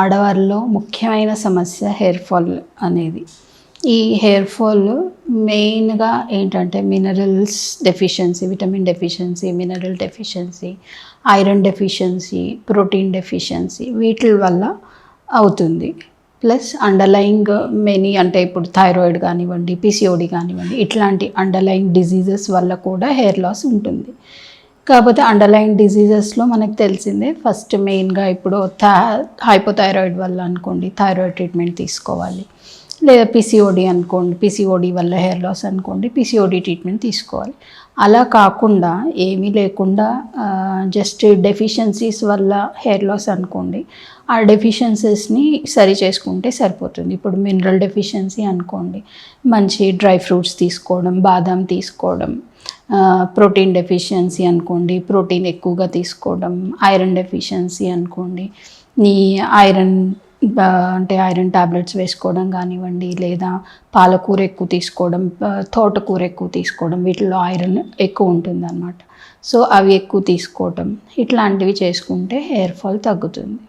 ఆడవారిలో ముఖ్యమైన సమస్య hair fall అనేది. ఈ హెయిర్ ఫాల్ మెయిన్గా ఏంటంటే minerals deficiency, vitamin deficiency, mineral deficiency, iron deficiency, protein deficiency వీటి వల్ల అవుతుంది. ప్లస్ అండర్లయింగ్ మెనీ అంటే ఇప్పుడు థైరాయిడ్ కానివ్వండి, పిసిఓడి కానివ్వండి, ఇట్లాంటి అండర్లయింగ్ డిజీజెస్ వల్ల కూడా హెయిర్ లాస్ ఉంటుంది. కాకపోతే అండర్లయింగ్ డిజీజెస్లో మనకు తెలిసిందే ఫస్ట్ మెయిన్గా ఇప్పుడు హైపోథైరాయిడ్ వల్ల అనుకోండి థైరాయిడ్ ట్రీట్మెంట్ తీసుకోవాలి. లేదా పిసిఓడి అనుకోండి, పిసిఓడి వల్ల హెయిర్ లాస్ అనుకోండి, పిసిఓడి ట్రీట్మెంట్ తీసుకోవాలి. అలా కాకుండా ఏమీ లేకుండా జస్ట్ డెఫిషియన్సీస్ వల్ల హెయిర్ లాస్ అనుకోండి, ఆ డెఫిషియన్సీస్ని సరి చేసుకుంటే సరిపోతుంది. ఇప్పుడు మినరల్ డెఫిషియన్సీ అనుకోండి, మంచి డ్రై ఫ్రూట్స్ తీసుకోవడం, బాదాం తీసుకోవడం. ప్రోటీన్ డెఫిషియన్సీ అనుకోండి, ప్రోటీన్ ఎక్కువగా తీసుకోవడం. ఐరన్ డెఫిషియన్సీ అనుకోండి, ఐరన్ అంటే ఐరన్ టాబ్లెట్స్ వేసుకోవడం కానివ్వండి, లేదా పాలకూర ఎక్కువ తీసుకోవడం, తోటకూర ఎక్కువ తీసుకోవడం, వీటిలో ఐరన్ ఎక్కువ ఉంటుంది అన్నమాట. సో అవి ఎక్కువ తీసుకోవడం, ఇట్లాంటివి చేసుకుంటే హెయిర్ ఫాల్ తగ్గుతుంది.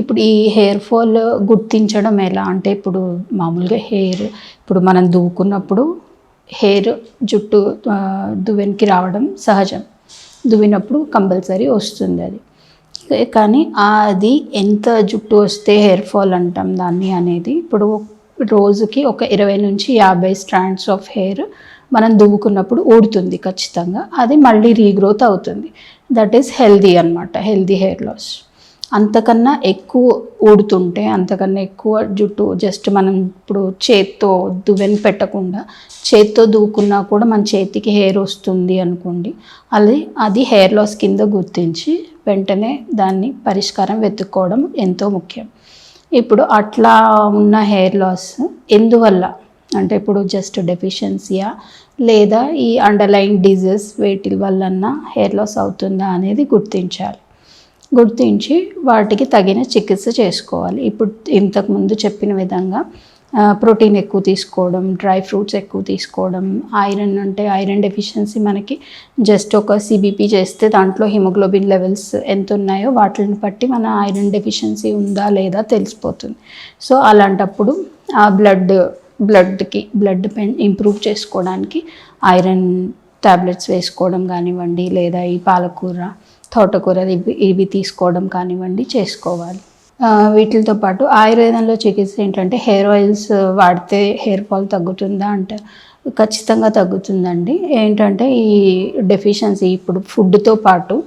ఇప్పుడు ఈ హెయిర్ ఫాల్ గుర్తించడం ఎలా అంటే, ఇప్పుడు మామూలుగా హెయిర్ ఇప్పుడు మనం దువ్వుకున్నప్పుడు హెయిర్ జుట్టు దువ్వెనకి రావడం సహజం, దువ్వినప్పుడు కంపల్సరీ వస్తుంది అది. కానీ అది ఎంత జుట్టు వస్తే హెయిర్ ఫాల్ అంటాం దాన్ని అనేది, ఇప్పుడు రోజుకి ఒక 20 నుంచి 50 స్ట్రాండ్స్ ఆఫ్ హెయిర్ మనం దువ్వుకున్నప్పుడు ఊడుతుంది ఖచ్చితంగా. అది మళ్ళీ రీగ్రోత్ అవుతుంది. దట్ ఈస్ హెల్దీ అనమాట, హెల్దీ హెయిర్ లాస్. అంతకన్నా ఎక్కువ ఊడుతుంటే, అంతకన్నా ఎక్కువ జుట్టు జస్ట్ మనం ఇప్పుడు చేత్తో దువ్వెన పెట్టకుండా చేత్తో దువ్వుకున్నా కూడా మన చేతికి హెయిర్ వస్తుంది అనుకోండి, అది హెయిర్ లాస్ కింద గుర్తించి వెంటనే దాన్ని పరిష్కారం వెతుక్కోవడం ఎంతో ముఖ్యం. ఇప్పుడు అట్లా ఉన్న హెయిర్ లాస్ ఎందువల్ల అంటే, ఇప్పుడు జస్ట్ డెఫిషియన్సీయా లేదా ఈ అండర్లయింగ్ డిజీజ్ వేటి వల్లన్నా హెయిర్ లాస్ అవుతుందా అనేది గుర్తించి వాటికి తగిన చికిత్స చేసుకోవాలి. ఇప్పుడు ఇంతకుముందు చెప్పిన విధంగా ప్రోటీన్ ఎక్కువ తీసుకోవడం, డ్రై ఫ్రూట్స్ ఎక్కువ తీసుకోవడం, ఐరన్ అంటే ఐరన్ డెఫిషియన్సీ మనకి జస్ట్ ఒక సిబిపి చేస్తే దాంట్లో హిమోగ్లోబిన్ లెవెల్స్ ఎంత ఉన్నాయో వాటిని బట్టి మన ఐరన్ డెఫిషియన్సీ ఉందా లేదా తెలిసిపోతుంది. సో అలాంటప్పుడు ఆ బ్లడ్ ఇంప్రూవ్ చేసుకోవడానికి ఐరన్ టాబ్లెట్స్ వేసుకోవడం కానివ్వండి, లేదా ఈ పాలకూర, తోటకూర ఇవి తీసుకోవడం కానివ్వండి చేసుకోవాలి. వీటితో పాటు ఆయుర్వేదంలో చికిత్స ఏంటంటే, హెయిర్ ఆయిల్స్ వాడితే హెయిర్ ఫాల్ తగ్గుతుందా అంటే ఖచ్చితంగా తగ్గుతుందండి. ఏంటంటే ఈ డెఫిషియన్సీ ఇప్పుడు ఫుడ్తో పాటు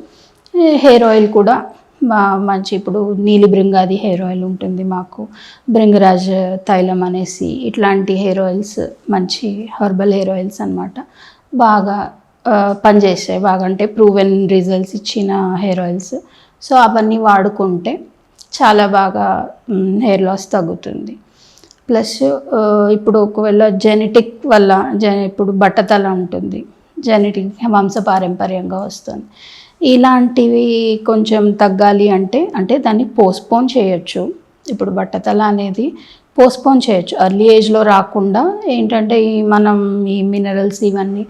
హెయిర్ ఆయిల్ కూడా మంచి, ఇప్పుడు నీలి భృంగాది హెయిర్ ఆయిల్ ఉంటుంది మాకు, భృంగరాజ్ తైలం అనేసి, ఇట్లాంటి హెయిర్ ఆయిల్స్ మంచి హెర్బల్ హెయిర్ ఆయిల్స్ అన్నమాట, బాగా పనిచేస్తాయి. బాగా అంటే ప్రూవెన్ రిజల్ట్స్ ఇచ్చిన హెయిర్ ఆయిల్స్. సో అవన్నీ వాడుకుంటే చాలా బాగా హెయిర్ లాస్ తగ్గుతుంది. ప్లస్ ఇప్పుడు ఒకవేళ జెనెటిక్ వల్ల ఇప్పుడు బట్టతల ఉంటుంది, జెనెటిక్ వంశపారంపర్యంగా వస్తుంది. ఇలాంటివి కొంచెం తగ్గాలి అంటే దాన్ని పోస్ట్పోన్ చేయొచ్చు. ఇప్పుడు బట్టతల అనేది పోస్ట్పోన్ చేయొచ్చు, ఎర్లీ ఏజ్లో రాకుండా. ఏంటంటే మనం ఈ మినరల్స్ ఇవన్నీ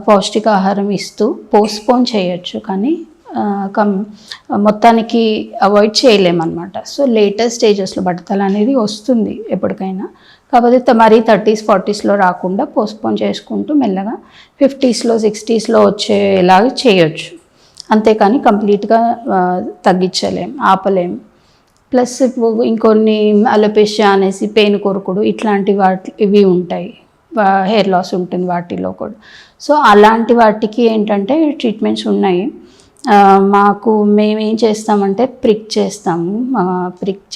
పౌష్టికాహారం ఇస్తూ పోస్ట్పోన్ చేయొచ్చు, కానీ మొత్తానికి అవాయిడ్ చేయలేమన్నమాట. సో లేటెస్ట్ స్టేజెస్లో బట్టతల అనేది వస్తుంది ఎప్పటికైనా, కాకపోతే మరీ 30s 40sలో రాకుండా పోస్ట్పోన్ చేసుకుంటూ మెల్లగా 50sలో 60sలో వచ్చేలాగా చేయొచ్చు. అంతేకాని కంప్లీట్గా ఆపలేం. ప్లస్ ఇంకొన్ని అలోపేషియా అనేసి పేను కొరుకుడు ఇట్లాంటి ఇవి ఉంటాయి, హెయిర్ లాస్ ఉంటుంది వాటిలో కూడా. సో అలాంటి వాటికి ఏంటంటే ట్రీట్మెంట్స్ ఉన్నాయి. మేమేం చేస్తామంటే ప్రిక్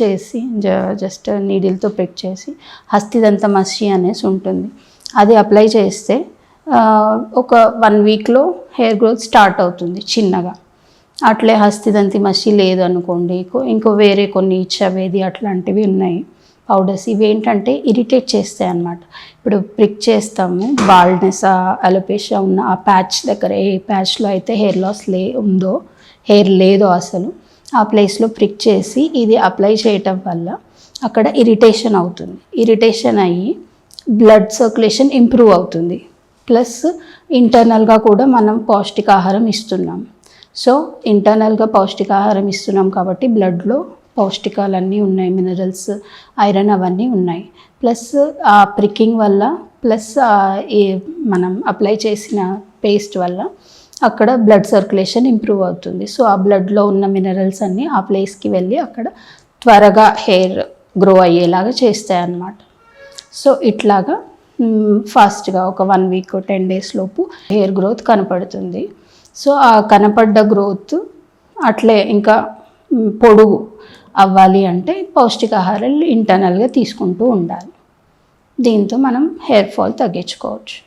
చేసి జస్ట్ నీడిల్తో ప్రిక్ చేసి హస్తిదంత మసి అనేసి ఉంటుంది, అది అప్లై చేస్తే ఒక 1 వీక్లో హెయిర్ గ్రోత్ స్టార్ట్ అవుతుంది చిన్నగా. అట్లే హస్తిదంతి మసి లేదు అనుకోండి, ఇంకో వేరే కొన్ని చవేది అట్లాంటివి ఉన్నాయి పౌడర్స్. ఇవి ఏంటంటే ఇరిటేట్ చేస్తాయి అన్నమాట. ఇప్పుడు ప్రిక్ చేస్తాము, బాల్డ్నెస్ అలోపేషియా ఉన్న ఆ ప్యాచ్ దగ్గర, ఏ ప్యాచ్లో అయితే హెయిర్ లాస్ ఉందో, హెయిర్ లేదో అసలు, ఆ ప్లేస్లో ప్రిక్ చేసి ఇది అప్లై చేయటం వల్ల అక్కడ ఇరిటేషన్ అవుతుంది. ఇరిటేషన్ అయ్యి బ్లడ్ సర్క్యులేషన్ ఇంప్రూవ్ అవుతుంది. ప్లస్ ఇంటర్నల్గా కూడా మనం పౌష్టికాహారం ఇస్తున్నాం. సో ఇంటర్నల్గా పౌష్టికాహారం ఇస్తున్నాం కాబట్టి బ్లడ్లో పౌష్టికాలన్నీ ఉన్నాయి, మినరల్స్, ఐరన్ అవన్నీ ఉన్నాయి. ప్లస్ ఆ ప్రికింగ్ వల్ల, ప్లస్ ఈ మనం అప్లై చేసిన పేస్ట్ వల్ల అక్కడ బ్లడ్ సర్క్యులేషన్ ఇంప్రూవ్ అవుతుంది. సో ఆ బ్లడ్లో ఉన్న మినరల్స్ అన్నీ ఆ ప్లేస్కి వెళ్ళి అక్కడ త్వరగా హెయిర్ గ్రో అయ్యేలాగా చేస్తాయి అన్నమాట. సో ఇట్లాగా ఫాస్ట్గా ఒక 1 వీక్ 10 డేస్ లోపు హెయిర్ గ్రోత్ కనపడుతుంది. సో ఆ కనపడ్డ గ్రోత్ అట్లే ఇంకా పొడుగు అవ్వాలి అంటే పౌష్టికాహారాలు ఇంటర్నల్గా తీసుకుంటూ ఉండాలి. దీంతో మనం హెయిర్ ఫాల్ తగ్గించుకోవచ్చు.